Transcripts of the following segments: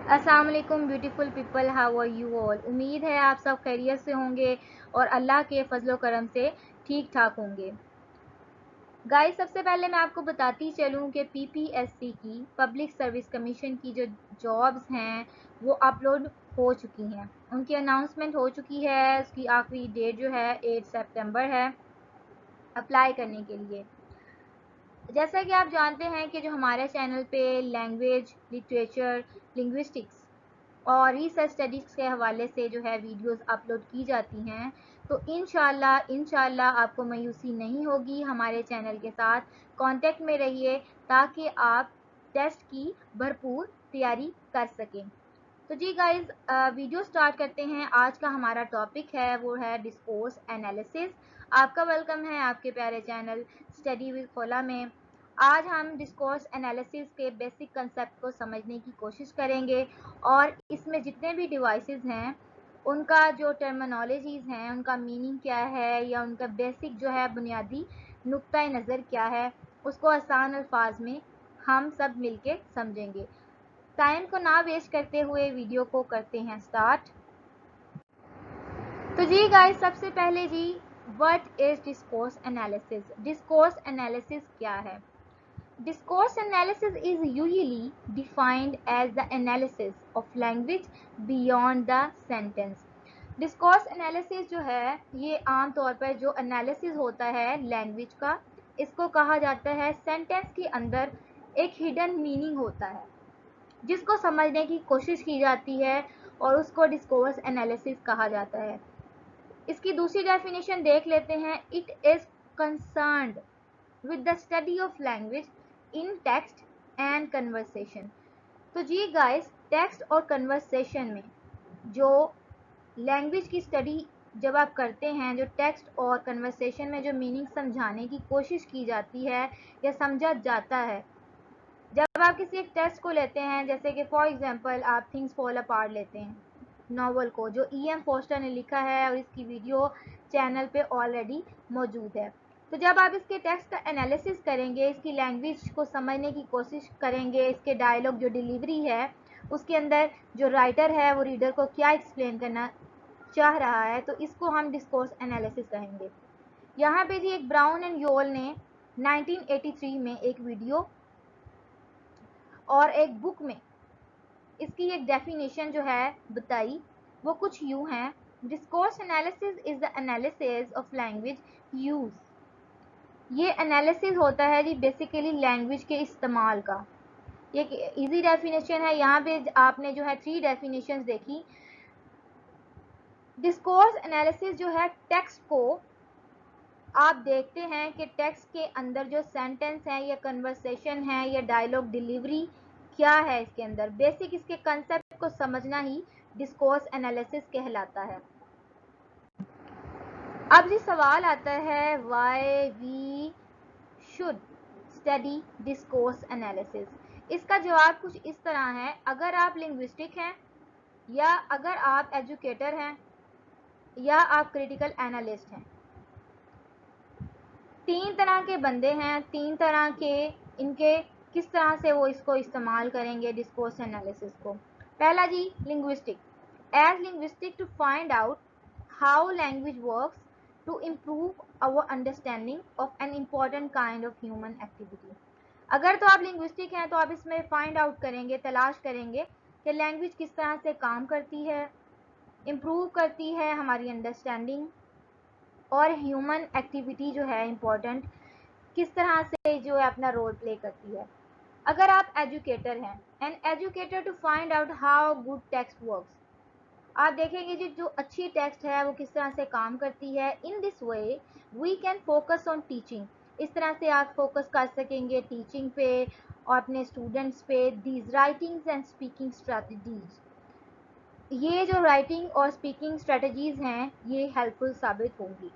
अस्सलाम वालेकुम beautiful people, how are you all. उम्मीद है आप सब खैरियत से होंगे और अल्लाह के फजलो करम से ठीक ठाक होंगे। गाइस, सबसे पहले मैं आपको बताती चलूं कि पीपीएससी की पब्लिक सर्विस कमीशन की जो जॉब्स हैं वो अपलोड हो चुकी हैं, उनकी अनाउंसमेंट हो चुकी है। उसकी आखिरी डेट जो है 8 सितंबर है अप्लाई करने के लिए। जैसा कि आप जानते हैं कि जो हमारे चैनल पे लैंग्वेज, लिटरेचर, लिंग्विस्टिक्स और रिसर्च स्टडीज़ के हवाले से जो है वीडियोस अपलोड की जाती हैं, तो इंशाल्लाह आपको मायूसी नहीं होगी। हमारे चैनल के साथ कांटेक्ट में रहिए ताकि आप टेस्ट की भरपूर तैयारी कर सकें। तो जी गाइज, वीडियो स्टार्ट करते हैं। आज का हमारा टॉपिक है वो है डिस्कोर्स एनालिसिस। आपका वेलकम है आपके प्यारे चैनल स्टडी विद खोला में। आज हम डिस्कोर्स एनालिसिस के बेसिक कंसेप्ट को समझने की कोशिश करेंगे और इसमें जितने भी डिवाइसेस हैं उनका जो टर्मिनोलॉजीज़ हैं उनका मीनिंग क्या है या उनका बेसिक जो है बुनियादी नुक्ता नज़र क्या है, उसको आसान अल्फाज में हम सब मिलके समझेंगे। टाइम को ना वेस्ट करते हुए वीडियो को करते हैं स्टार्ट। तो जी गाइस, सबसे पहले जी, what is discourse analysis. Discourse analysis क्या है? Discourse analysis is usually defined as the analysis of language beyond the sentence. Discourse analysis जो है ये आम तौर पर जो एनालिसिस होता है लैंग्वेज का, इसको कहा जाता है सेंटेंस के अंदर एक हिडन मीनिंग होता है जिसको समझने की कोशिश की जाती है और उसको डिस्कोर्स एनालिसिस कहा जाता है। इसकी दूसरी डेफिनेशन देख लेते हैं। It is concerned with the study of language in text and conversation. तो जी गाइस, टेक्स्ट और कन्वर्सेशन में जो लैंग्वेज की स्टडी जब आप करते हैं, जो टेक्स्ट और कन्वर्सेशन में जो मीनिंग समझाने की कोशिश की जाती है या समझा जाता है, जब आप किसी एक टेस्ट को लेते हैं, जैसे कि फॉर एग्जांपल आप थिंग्स फॉल अपार्ट लेते हैं, नॉवल को, जो ई.एम. फोस्टर ने लिखा है और इसकी वीडियो चैनल पे ऑलरेडी मौजूद है। तो जब आप इसके टेक्स्ट का एनालिसिस करेंगे, इसकी लैंग्वेज को समझने की कोशिश करेंगे, इसके डायलॉग जो डिलीवरी है उसके अंदर जो राइटर है वो रीडर को क्या एक्सप्लेन करना चाह रहा है, तो इसको हम डिस्कोर्स एनालिसिस कहेंगे। यहाँ पे जी एक ब्राउन एंड योल ने 1983 में एक वीडियो और एक बुक में इसकी एक डेफिनेशन जो है बताई, वो कुछ यूं है। Discourse analysis is the analysis of language use. ये एनालिसिस होता है जी बेसिकली लैंग्वेज के इस्तेमाल का। ये इजी डेफिनेशन है। यहाँ पे आपने जो है 3 डेफिनेशंस देखी। डिस्कोर्स एनालिसिस जो है टेक्स्ट को आप देखते हैं कि टेक्स्ट के अंदर जो सेंटेंस है या कन्वर्सेशन है या डायलॉग डिलीवरी क्या है, इसके अंदर बेसिक इसके कंसेप्ट को समझना ही डिस्कोर्स एनालिसिस कहलाता है। अब जी सवाल आता है, why we should study discourse analysis. इसका जवाब कुछ इस तरह है। अगर आप लिंग्विस्टिक हैं या अगर आप एजुकेटर हैं या आप क्रिटिकल एनालिस्ट हैं, 3 तरह के बंदे हैं, 3 तरह के इनके किस तरह से वो इसको इस्तेमाल करेंगे डिस्कोर्स एनालिसिस को। पहला जी, linguistic. As linguistic to find out how language works to improve our understanding of an important kind of human activity. अगर तो आप लिंग्विस्टिक हैं तो आप इसमें फाइंड आउट करेंगे, तलाश करेंगे कि लैंग्वेज किस तरह से काम करती है, इम्प्रूव करती है हमारी अंडरस्टैंडिंग और ह्यूमन एक्टिविटी जो है इम्पोर्टेंट किस तरह से जो है अपना रोल प्ले करती है। अगर आप एजुकेटर हैं, an educator to find out how good text works, आप देखेंगे जी जो अच्छी टेक्स्ट है वो किस तरह से काम करती है। In this way we can focus on teaching. इस तरह से आप फोकस कर सकेंगे टीचिंग पे और अपने स्टूडेंट्स पे। These writings and speaking strategies, ये जो राइटिंग और स्पीकिंग स्ट्रैटेजीज हैं ये हेल्पफुल साबित होंगी।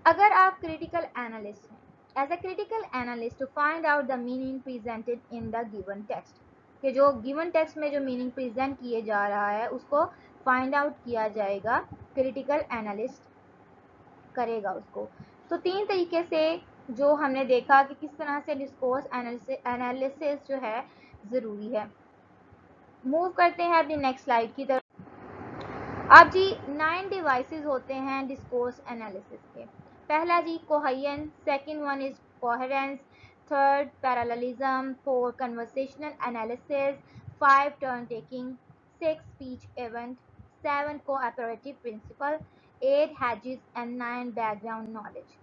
अगर आप क्रिटिकल एनालिस्ट हैं, as a critical analyst to find out the meaning presented in the given text, कि जो गिवन टेक्स्ट में जो मीनिंग प्रेजेंट किए जा रहा है उसको फाइंड आउट किया जाएगा, क्रिटिकल एनालिस्ट करेगा उसको। तो 3 तरीके से जो हमने देखा कि किस तरह से डिस्कोर्स एनालिसिस जो है ज़रूरी है। मूव करते हैं अपनी नेक्स्ट स्लाइड की तरफ। अब जी 9 डिवाइसेस होते हैं डिस्कोर्स एनालिसिस के। पहला जी coherence, second one is coherence, third parallelism, four conversational analysis, 5 turn taking, 6 speech event, 7 cooperative principle, 8 hedges and 9 background knowledge.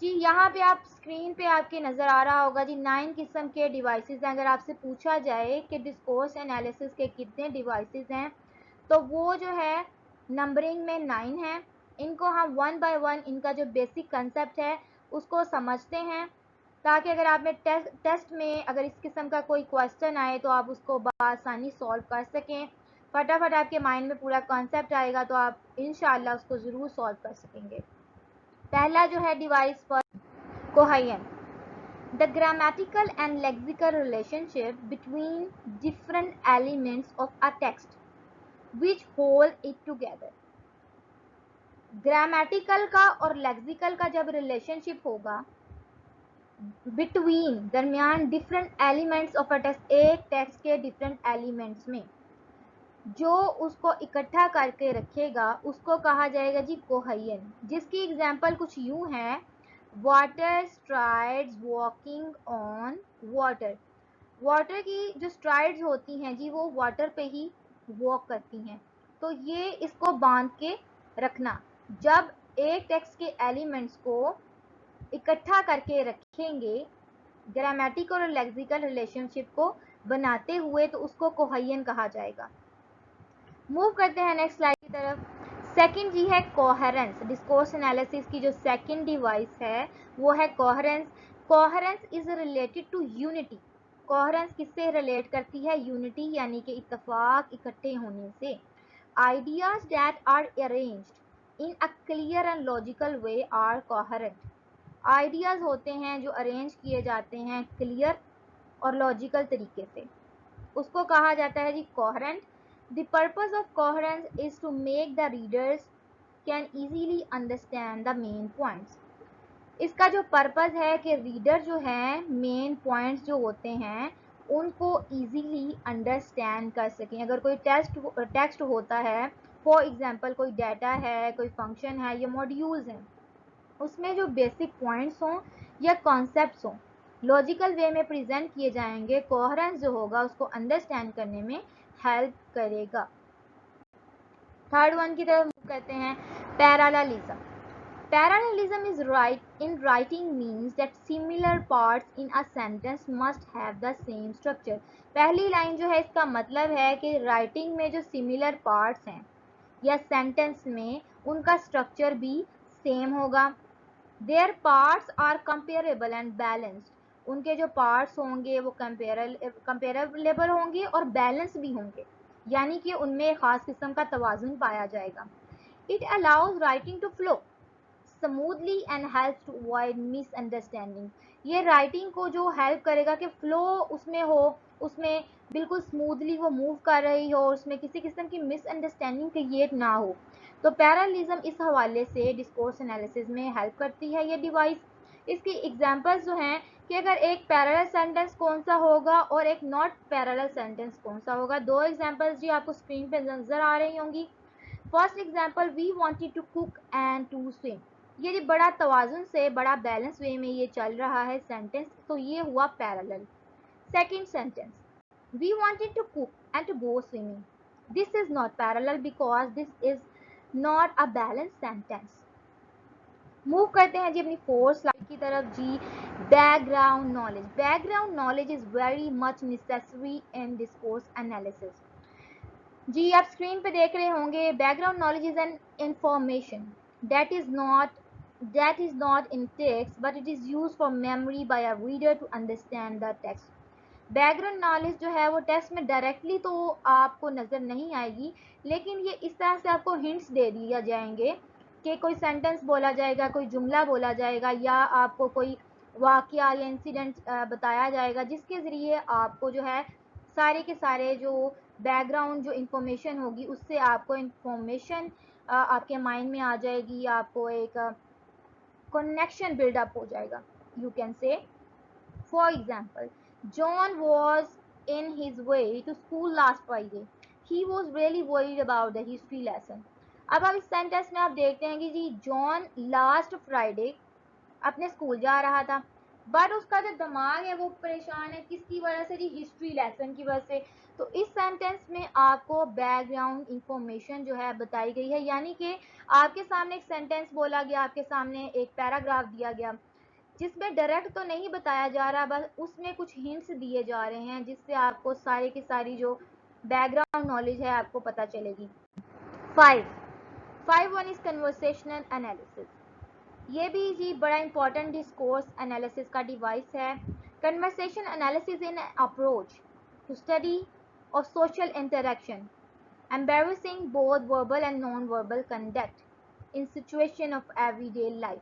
जी यहाँ पे आप स्क्रीन पे आपके नज़र आ रहा होगा जी 9 किस्म के डिवाइसेस हैं। अगर आपसे पूछा जाए कि डिस्कोर्स एनालिसिस के कितने डिवाइसेस हैं, तो वो जो है नंबरिंग में 9 है। इनको हम वन बाय वन इनका जो बेसिक कंसेप्ट है उसको समझते हैं, ताकि अगर आप में टेस्ट में अगर इस किस्म का कोई क्वेश्चन आए तो आप उसको बआसानी सॉल्व कर सकें। फटाफट आपके माइंड में पूरा कॉन्सेप्ट आएगा तो आप इंशाल्लाह उसको ज़रूर सॉल्व कर सकेंगे। पहला जो है डिवाइस पर coherence, the grammatical and lexical relationship between different elements of a text which hold it together। Grammatical का और लेक्सिकल का जब रिलेशनशिप होगा बिटवीन, दरमियान, different elements of a text, एक टेक्स्ट के डिफरेंट एलिमेंट्स में जो उसको इकट्ठा करके रखेगा उसको कहा जाएगा जी कोहेरेंस। जिसकी एग्जांपल कुछ यूं है, water strides walking on water. Water की जो स्ट्राइड्स होती हैं जी वो वाटर पे ही वॉक करती हैं। तो ये इसको बांध के रखना, जब एक टेक्स्ट के एलिमेंट्स को इकट्ठा करके रखेंगे ग्रामेटिकल और लेक्सिकल रिलेशनशिप को बनाते हुए, तो उसको कोहेरेंस कहा जाएगा। मूव करते हैं नेक्स्ट स्लाइड की तरफ। सेकंड जी है कोहेरेंस। डिस्कोर्स एनालिसिस की जो सेकंड डिवाइस है वो है coherence. Coherence is related to unity. Coherence किससे रिलेट करती है? यूनिटी, यानी कि इत्तेफाक, इकट्ठे होने से। Ideas that are arranged in a clear and logical way are coherent. Ideas होते हैं जो अरेंज किए जाते हैं क्लियर और लॉजिकल तरीके से, उसको कहा जाता है जी coherent. The purpose of coherence is to make the readers can easily understand the main points। इसका जो पर्पज़ है कि रीडर जो है मेन पॉइंट्स जो होते हैं उनको इजीली अंडरस्टैंड कर सकें। अगर कोई टेक्स्ट होता है, फॉर एग्जांपल कोई डाटा है, कोई फंक्शन है या मॉड्यूल्स हैं, उसमें जो बेसिक पॉइंट्स हों या कॉन्सेप्ट्स हों लॉजिकल वे में प्रेजेंट किए जाएंगे, कोहेरेंस जो होगा उसको अंडरस्टैंड करने में हेल्प करेगा। थर्ड वन की तरफ मूव करते हैं, parallelism. Parallelism is in writing means that similar parts in a sentence must have the same structure. पहली लाइन जो है इसका मतलब है कि राइटिंग में जो सिमिलर पार्ट्स हैं या सेंटेंस में उनका स्ट्रक्चर भी सेम होगा। Their parts are comparable and balanced. उनके जो पार्ट्स होंगे वो कंपेरेबल होंगे और बैलेंस भी होंगे, यानी कि उनमें एक खास किस्म का तवाजुन पाया जाएगा। It allows writing to flow smoothly and helps to avoid misunderstanding. ये राइटिंग को जो हेल्प करेगा कि फ्लो उसमें हो, उसमें बिल्कुल स्मूथली वो मूव कर रही हो, उसमें किसी किस्म की मिसअंडरस्टैंडिंग क्रिएट ना हो। तो पैरेललिज्म इस हवाले से डिस्कोर्स एनालिसिस में हेल्प करती है ये डिवाइस। इसकी एग्जांपल्स जो हैं कि अगर एक पैरेलल सेंटेंस कौन सा होगा और एक नॉट पैरेलल सेंटेंस कौन सा होगा। दो एग्जांपल्स जी आपको स्क्रीन पे नजर आ रही होंगी। First example, we wanted to cook and to swim. ये बड़ा तवाजुन से, बड़ा बैलेंस वे में ये चल रहा है सेंटेंस, तो ये हुआ parallel. Second sentence, we wanted to cook and to go swimming. This is not parallel because this is not a balance sentence. Move करते हैं जी अपनी फोर्थ स्लाइड की तरफ जी, background knowledge. Background knowledge is very much necessary in discourse analysis. जी आप screen पे देख रहे होंगे, background knowledge is an information that is not in text but it is used for memory bye a reader to understand the text. Background knowledge जो है वो text में डायरेक्टली तो आपको नज़र नहीं आएगी, लेकिन ये इस तरह से आपको हिंट्स दे दिया जाएंगे कि कोई सेंटेंस बोला जाएगा, कोई जुमला बोला जाएगा, या आपको कोई वाकया या इंसिडेंट बताया जाएगा, जिसके ज़रिए आपको जो है सारे के सारे जो बैकग्राउंड जो इंफॉर्मेशन होगी उससे आपको इंफॉर्मेशन आपके माइंड में आ जाएगी, आपको एक कनेक्शन बिल्डअप हो जाएगा। You can say for example, John was in his way to school last Friday. He was really worried about the history lesson. अब हम इस सेंटेंस में आप देखते हैं कि जी जॉन लास्ट फ्राइडे अपने स्कूल जा रहा था, बट उसका जो दिमाग है वो परेशान है किसकी वजह से जी, हिस्ट्री लेसन की वजह से। तो इस सेंटेंस में आपको बैकग्राउंड इंफॉर्मेशन जो है बताई गई है, यानी कि आपके सामने एक सेंटेंस बोला गया, आपके सामने एक पैराग्राफ दिया गया जिसमें डायरेक्ट तो नहीं बताया जा रहा, बस उसमें कुछ हिंट्स दिए जा रहे हैं जिससे आपको सारी की सारी जो बैकग्राउंड नॉलेज है आपको पता चलेगी। 5 इज कन्वर्सेशनल एनालिसिस। ये भी जी बड़ा इंपॉर्टेंट डिस्कोर्स एनालिसिस का डिवाइस है। Conversation analysis in approach to study of social interaction embarrassing both verbal and non verbal conduct in situation of everyday life.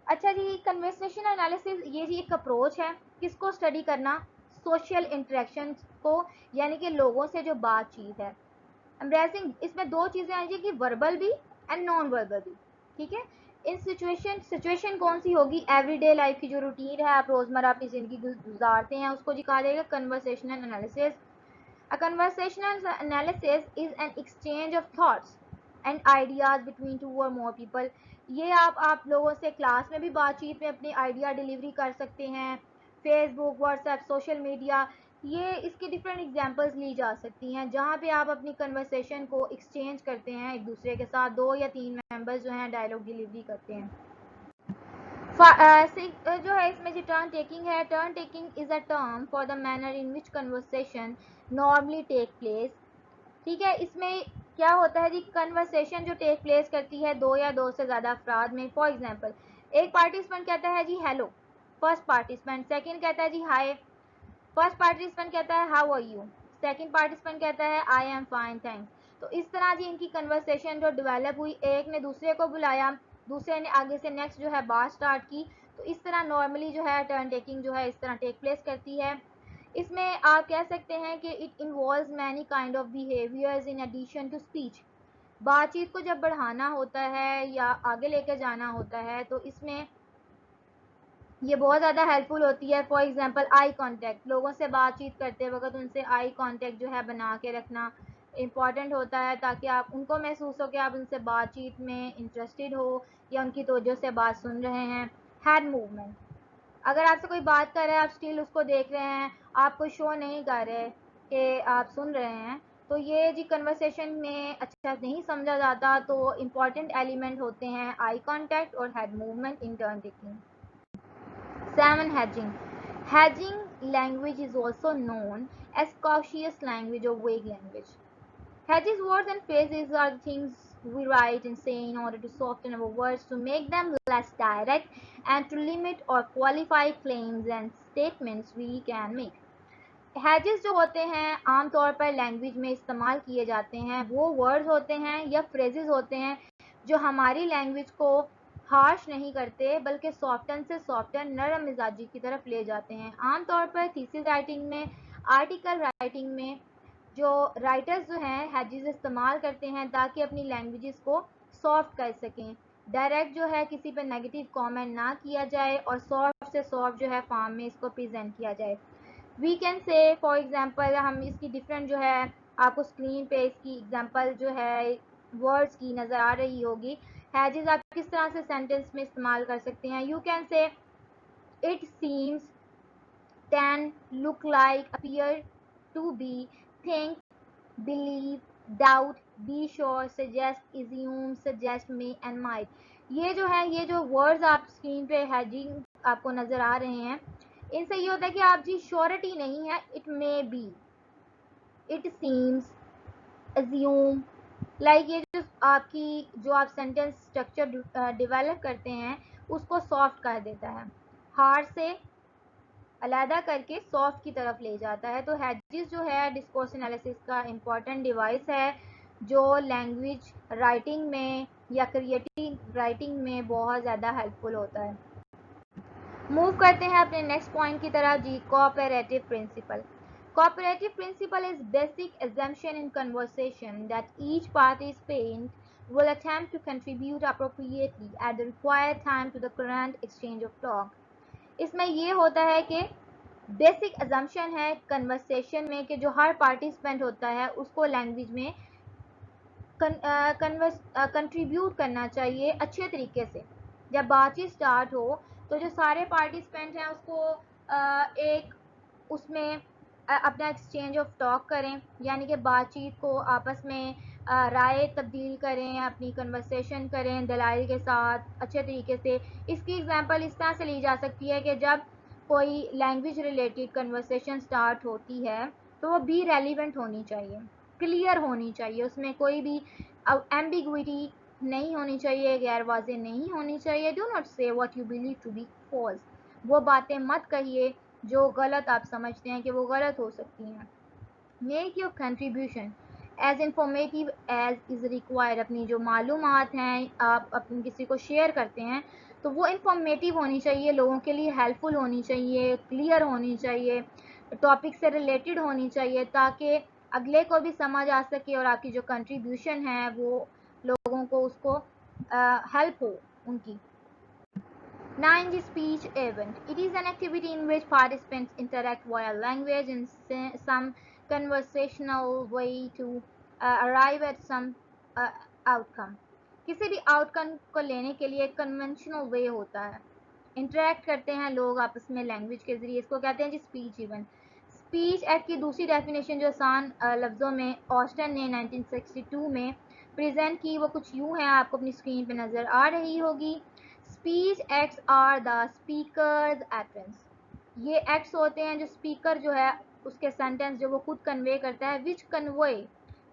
अच्छा जी, कन्वर्सेशन एनालिसिस ये जी एक अप्रोच है, किसको स्टडी करना, सोशल इंटरेक्शन को, यानी कि लोगों से जो बातचीत है। एम्ब्रेसिंग, इसमें दो चीज़ें आ जाएगी, वर्बल भी एंड नॉन वर्बल भी, ठीक है। इन सिचुएशन कौन सी होगी, एवरीडे लाइफ की जो रूटीन है, आप रोज़मर्रा अपनी ज़िंदगी गुजारते हैं, उसको जी कहा जाएगा conversational analysis. A conversational analysis is an exchange of thoughts and ideas between two और मोर पीपल। ये आप लोगों से क्लास में भी बातचीत में अपने आइडिया डिलीवरी कर सकते हैं, फेसबुक, व्हाट्सएप, सोशल मीडिया, ये इसकी डिफरेंट एग्जांपल्स ली जा सकती हैं जहाँ पे आप अपनी कन्वर्सेशन को एक्सचेंज करते हैं एक दूसरे के साथ, 2 या 3 मेंबर्स जो हैं डायलॉग डिलीवरी करते हैं। जो है इसमें जो टर्न टेकिंग है, turn taking is a term for the manner in which conversation normally take place. ठीक है, इसमें क्या होता है जी, कन्वर्सेशन जो टेक प्लेस करती है 2 या 2 से ज़्यादा अफराद में। फॉर एग्जांपल, एक पार्टिसिपेंट कहता है जी हेलो, फर्स्ट पार्टिसिपेंट, सेकंड कहता है जी हाय, फर्स्ट पार्टिसिपेंट कहता है how are you, second participant कहता है आई एम फाइन थैंक्स। तो इस तरह जी इनकी कन्वर्सेशन जो डेवलप हुई, एक ने दूसरे को बुलाया, दूसरे ने आगे से नेक्स्ट जो है बात स्टार्ट की। तो इस तरह नॉर्मली जो है टर्न टेकिंग जो है इस तरह टेक प्लेस करती है। इसमें आप कह सकते हैं कि it involves many kind of behaviours in addition to speech. बातचीत को जब बढ़ाना होता है या आगे लेकर जाना होता है तो इसमें ये बहुत ज़्यादा हेल्पफुल होती है। फॉर एग्जांपल आई कांटेक्ट, लोगों से बातचीत करते वक्त उनसे आई कांटेक्ट जो है बना के रखना इम्पॉर्टेंट होता है, ताकि आप उनको महसूस हो कि आप उनसे बातचीत में इंटरेस्टेड हो या उनकी तवज्जो से बात सुन रहे हैं। हेड मूवमेंट, अगर आपसे कोई बात कर रहा है, आप स्टिल उसको देख रहे हैं, आप कोई शो नहीं कर रहे कि आप सुन रहे हैं, तो ये जी कन्वर्सेशन में अच्छा नहीं समझा जाता। तो इम्पॉर्टेंट एलिमेंट होते हैं आई कांटेक्ट और head movement in turn taking. 7. Hedging. Hedging language is also known as cautious language or vague language. Hedges words and phrases are the things we write and say in order to soften our words, to make them less direct, and to limit or qualify claims and statements we can make. Hess's जो होते हैं आमतौर पर language में इस्तेमाल किए जाते हैं, वो वर्ड्स होते हैं या फ्रेजेस होते हैं जो हमारी लैंग्वेज को हार्श नहीं करते बल्कि सॉफ्टन से सॉफ्टन नरम मिजाजी की तरफ ले जाते हैं। आमतौर पर थीसिस राइटिंग में, आर्टिकल राइटिंग में जो राइटर्स जो हैं हैजेस इस्तेमाल करते हैं ताकि अपनी लैंग्वेजेस को सॉफ्ट कर सकें, डायरेक्ट जो है किसी पर नेगेटिव कमेंट ना किया जाए और सॉफ्ट से सॉफ्ट जो है फॉर्म में इसको प्रेजेंट किया जाए। We can say for example, हम इसकी डिफरेंट जो है आपको स्क्रीन पे इसकी एग्जांपल जो है वर्ड्स की नज़र आ रही होगी। हैजेस आप किस तरह से सेंटेंस में इस्तेमाल कर सकते हैं। You can say it seems, can, look like, appear to be, think, believe, doubt, be sure, suggest, assume, suggest, may and might. ये जो है, ये जो वर्ड्स आप स्क्रीन पे हैजिंग आपको नज़र आ रहे हैं, इनसे ये होता है कि आप जी श्योरिटी नहीं है, it may be, it seems, assume, like ये जो आप सेंटेंस स्ट्रक्चर डेवलप करते हैं उसको सॉफ्ट कर देता है, हार्ड से अलहदा करके सॉफ्ट की तरफ ले जाता है। तो हैजेस जो है डिस्कोर्स एनालिसिस का इम्पॉर्टेंट डिवाइस है जो लैंग्वेज राइटिंग में या क्रिएटिव राइटिंग में बहुत ज़्यादा हेल्पफुल होता है। मूव करते हैं अपने नेक्स्ट पॉइंट की तरफ जी, cooperative principle. Cooperative principle is basic assumption in conversation that each participant will attempt to contribute appropriately at the required time to the current exchange of talk. इसमें ये होता है कि बेसिक अजम्पशन है conversation में कि जो हर पार्टिसिपेंट होता है उसको लैंग्वेज में कंट्रीब्यूट करना चाहिए अच्छे तरीके से। जब बातचीत स्टार्ट हो तो जो सारे पार्टिसिपेंट हैं उसको एक उसमें अपना एक्सचेंज ऑफ टॉक करें, यानी कि बातचीत को आपस में राय तब्दील करें, अपनी कन्वर्सेशन करें दलाइल के साथ अच्छे तरीके से। इसकी एग्जांपल इस तरह से ली जा सकती है कि जब कोई लैंग्वेज रिलेटेड कन्वर्सेशन स्टार्ट होती है तो वो भी रेलिवेंट होनी चाहिए, क्लियर होनी चाहिए, उसमें कोई भी एम्बिग्विटी नहीं होनी चाहिए, गैर वाज़ेह नहीं होनी चाहिए। Do not say what you believe to be false, वो बातें मत कहिए जो गलत आप समझते हैं कि वो गलत हो सकती हैं। Make your contribution as informative as is required, अपनी जो मालूमात हैं आप अपनी किसी को शेयर करते हैं तो वो इंफॉर्मेटिव होनी चाहिए, लोगों के लिए हेल्पफुल होनी चाहिए, क्लियर होनी चाहिए, टॉपिक से रिलेटेड होनी चाहिए, ताकि अगले को भी समझ आ सके और आपकी जो कंट्रीब्यूशन है वो लोगों को उसको हेल्प हो उनकी। 9. Speech event. It is an activity in which participants interact via language in some conversational way to arrive at some uh, outcome. किसी भी आउटकम को लेने के लिए एक कन्वेंशनल वे होता है, इंटरेक्ट करते हैं लोग आपस में लैंग्वेज के ज़रिए, इसको कहते हैं जी स्पीच इवेंट। स्पीच एक्ट की दूसरी डेफिनेशन जो आसान लफ्ज़ों में ऑस्टन ने 1962 में प्रेजेंट की वो कुछ यूँ है, आपको अपनी स्क्रीन पे नज़र आ रही होगी। Speech acts are the speakers utterance, ये एक्ट्स होते हैं जो स्पीकर जो है उसके सेंटेंस जो वो खुद कन्वे करता है, विच कन्वे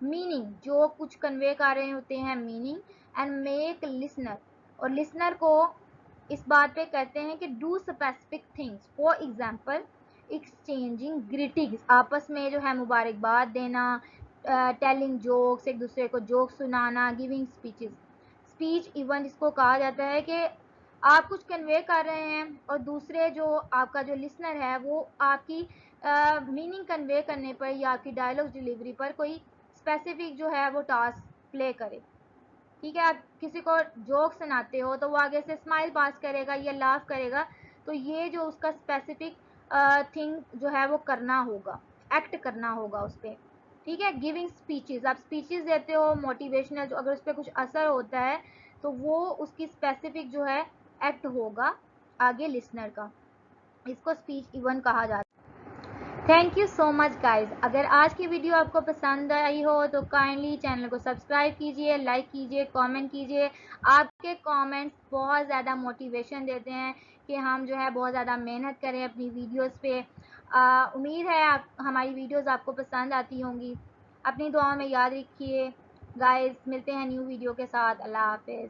मीनिंग, जो कुछ कन्वे कर रहे होते हैं मीनिंग, एंड मेक लिसनर, और लिसनर को इस बात पे कहते हैं कि do specific things, for example exchanging greetings, आपस में जो है मुबारकबाद देना, टेलिंग जोक्स, एक दूसरे को जोक सुनाना, गिविंग स्पीचेस। स्पीच इवेंट इसको कहा जाता है कि आप कुछ कन्वे कर रहे हैं और दूसरे जो आपका जो लिसनर है वो आपकी मीनिंग कन्वे करने पर या आपकी डायलॉग डिलीवरी पर कोई स्पेसिफिक जो है वो टास्क प्ले करे। ठीक है, आप किसी को जोक सुनाते हो तो वो आगे से स्माइल पास करेगा या लाफ करेगा, तो ये जो उसका स्पेसिफिक थिंग जो है वो करना होगा, एक्ट करना होगा उस पर। ठीक है, गिविंग स्पीचेस, आप स्पीचेस देते हो मोटिवेशनल, जो अगर उस पर कुछ असर होता है तो वो उसकी स्पेसिफिक जो है एक्ट होगा आगे लिसनर का, इसको स्पीच इवेंट कहा जाता है। Thank you so much guys. अगर आज की वीडियो आपको पसंद आई हो तो काइंडली चैनल को सब्सक्राइब कीजिए, लाइक कीजिए, कमेंट कीजिए। आपके कमेंट्स बहुत ज़्यादा मोटिवेशन देते हैं कि हम जो है बहुत ज़्यादा मेहनत करें अपनी वीडियोस पे। उम्मीद है हमारी वीडियोस आपको पसंद आती होंगी। अपनी दुआओं में याद रखिए गाइज, मिलते हैं न्यू वीडियो के साथ। अल्लाह हाफिज़।